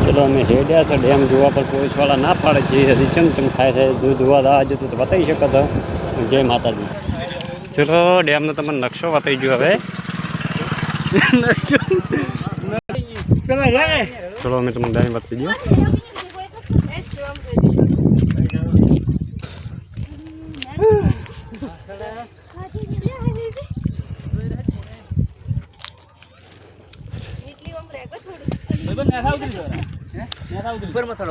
चलो अमे हेड्या से डेम जोवा पर पोलीसवाला ना पाड़े छे हजी चमचम थाय छे जो जोवा आज तो बताई शकत जय माताजी। चलो डेम नो तमने नक्शो बताई गयो हवे चलो अमे तमने डेम बताई दियो। ऊपर मत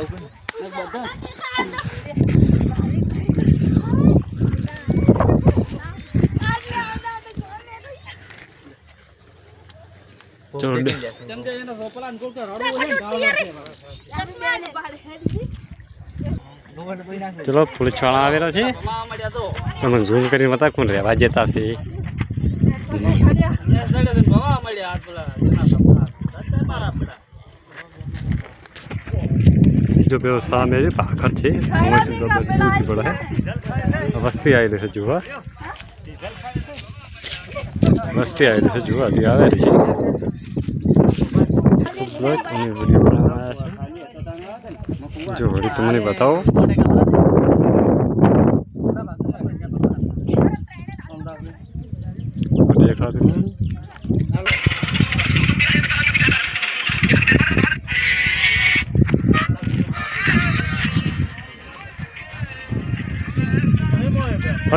चढ़ो चलो पुलिस वाला आवेला छे तमने झूम करीने बता कोण रहवा जता छे। जो व्यवस्था में भाखर छे बहुत बड़ा है वस्ती आई है जुआ वस्ती आई है जुआ अभी आवे रही वीडियो बनाया है जो बड़ी तुमने बताओ। देखा तुमने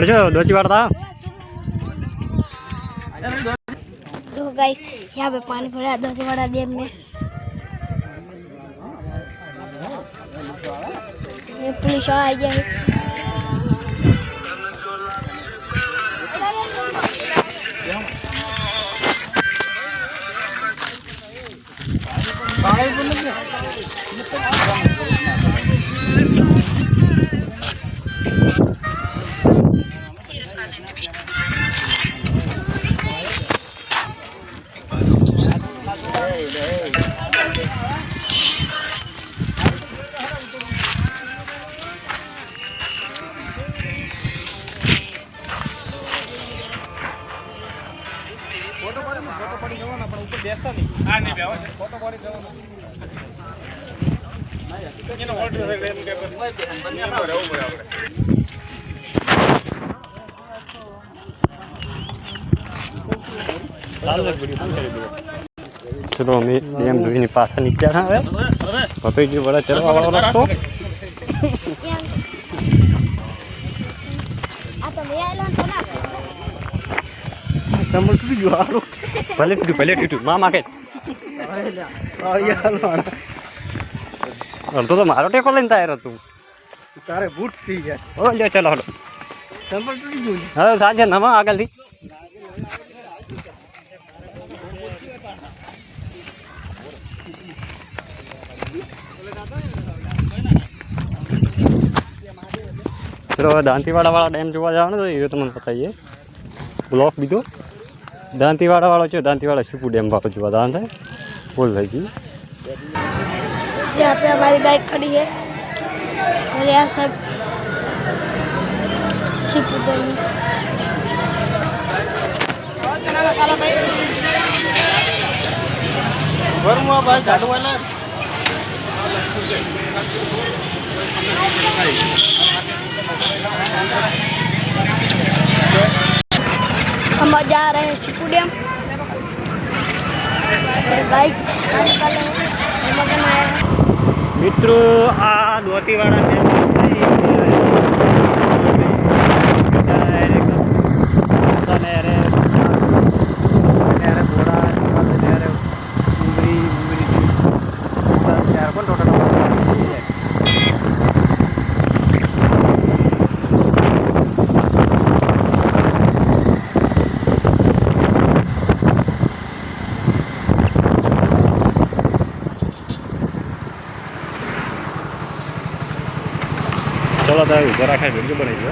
जो दोची वाला था तो गाइस यहाँ पे पानी भरा दोचीवाड़ा डैम में। ये पुलिस आ गया है। चलो अमे डेम जोईने पाछा निकळ्या था हवे बताई गयो बड़ा चलवा वाळो रस्तो आ तो ले आइलो तो ना चंबल टूटी गयो हारो पहले टूटू मामा के तो मारो टेको लईने तायरो तू तारे बूट सी है ओ ले चलो हलो चंबल टूटी गयो હવે સાંજે નવા આગળથી चलो दांतीवाड़ा वाला डेम જોવા જવાનું તો એ તમને બતાવીએ બ્લોક બીજો दांतीवाड़ा वाला છે दांतीवाड़ा शिपू डेम वाला જોવા જવાનું છે बोल भाई जी। यहाँ पे हमारी बाइक खड़ी है और यहाँ सब शिपू डेम हम जा रहे हैं शिपू डैम बाइक मित्रों आ दांतीवाड़ा डेम चलो तो ऊपर आखा वीडियो बनाई दो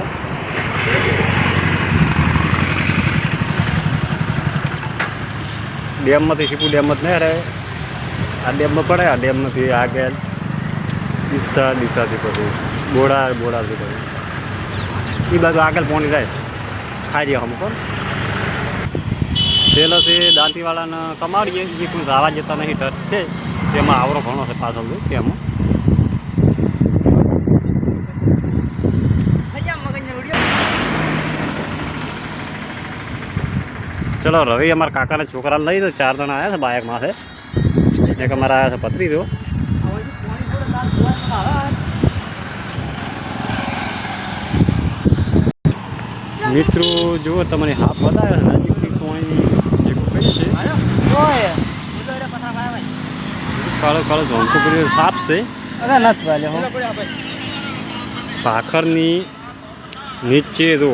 डेम में शिपू डेम में नहीं रहे आ डेम में पड़े आ डेम में आगे दिशा दिशा थी पड़े बोड़ा बोड़ा थी पड़े ये बाजू आगे पहुँच जाए खाई दिया हमको पहले से दांतीवाड़ा ने कमाड़िए ये कोई आवाज जता नहीं डर थे તેમાં આવરો ઘણો છે પાછળ તો તેમાં ચલો રવિ અમારા કાકાના છોકરાને લઈ તો 4 જણા આવ્યા છે બાઇકમાં છે એક અમારા આવ્યા છે પત્રી તો મિત્રો જુઓ તમને હાથ બતાવે છે નજીકથી પાણી ભેગું કઈ છે કાળો કાળો ઝોંકો કર્યો સાપ છે ભાખરની નીચે જો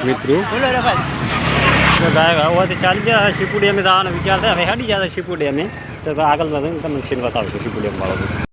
મિત્રો ગાય હોવાથી ચાલી ગયા શિપુ ડેમે જવાનો વિચાર થાય હવે હેડી જાય શિપુ ડેમે તો આગળ તમને સીન બતાવશે શિપુ ડેમ વાળો